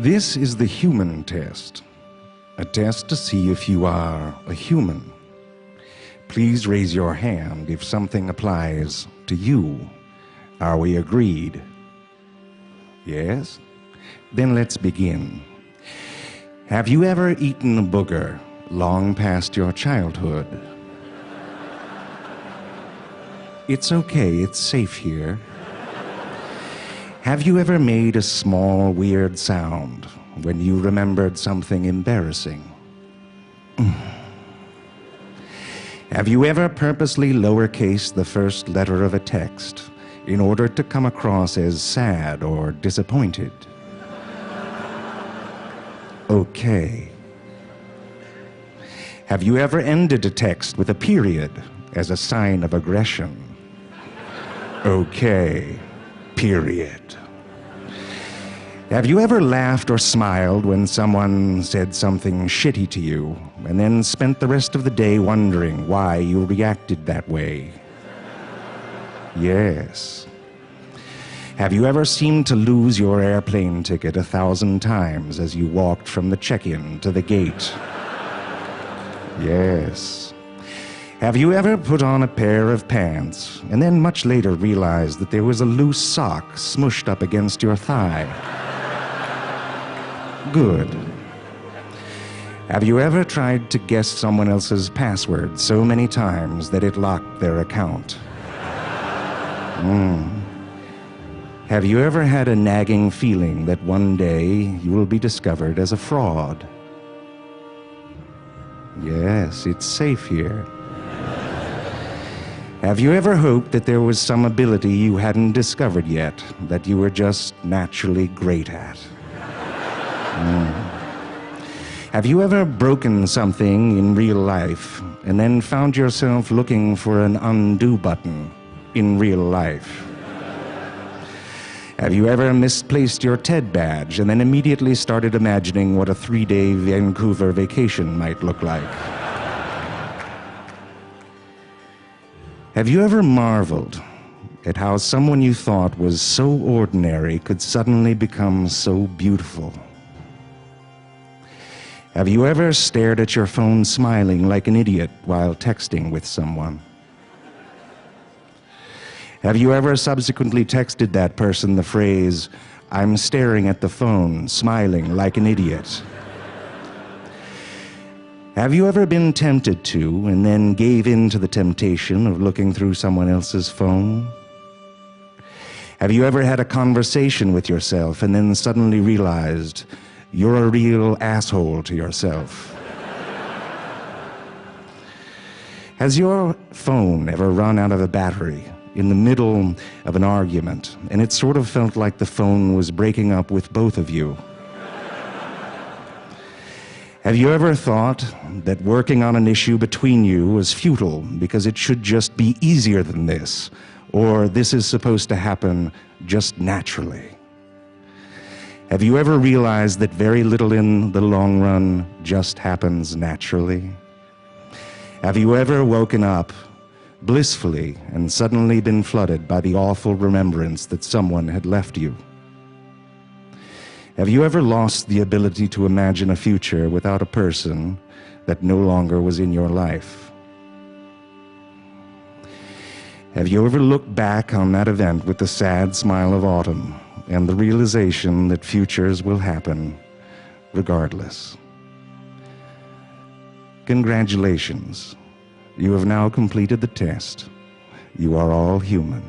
This is the human test, a test to see if you are a human. Please raise your hand if something applies to you. Are we agreed? Yes? Then let's begin. Have you ever eaten a booger long past your childhood? It's okay, it's safe here. Have you ever made a small, weird sound when you remembered something embarrassing? Have you ever purposely lowercased the first letter of a text in order to come across as sad or disappointed? Okay. Have you ever ended a text with a period as a sign of aggression? Okay. Period. Have you ever laughed or smiled when someone said something shitty to you and then spent the rest of the day wondering why you reacted that way? Yes. Have you ever seemed to lose your airplane ticket 1,000 times as you walked from the check-in to the gate? Yes. Have you ever put on a pair of pants and then much later realized that there was a loose sock smushed up against your thigh? Good. Have you ever tried to guess someone else's password so many times that it locked their account? Have you ever had a nagging feeling that one day you will be discovered as a fraud? Yes, it's safe here. Have you ever hoped that there was some ability you hadn't discovered yet that you were just naturally great at? Have you ever broken something in real life and then found yourself looking for an undo button in real life? Have you ever misplaced your TED badge and then immediately started imagining what a 3-day Vancouver vacation might look like? Have you ever marveled at how someone you thought was so ordinary could suddenly become so beautiful? Have you ever stared at your phone smiling like an idiot while texting with someone? Have you ever subsequently texted that person the phrase, "I'm staring at the phone, smiling like an idiot"? Have you ever been tempted to and then gave in to the temptation of looking through someone else's phone? Have you ever had a conversation with yourself and then suddenly realized you're a real asshole to yourself? Has your phone ever run out of a battery in the middle of an argument and it sort of felt like the phone was breaking up with both of you? Have you ever thought that working on an issue between you was futile because it should just be easier than this, or this is supposed to happen just naturally? Have you ever realized that very little in the long run just happens naturally? Have you ever woken up blissfully and suddenly been flooded by the awful remembrance that someone had left you? Have you ever lost the ability to imagine a future without a person that no longer was in your life? Have you ever looked back on that event with the sad smile of autumn and the realization that futures will happen regardless? Congratulations. You have now completed the test. You are all human.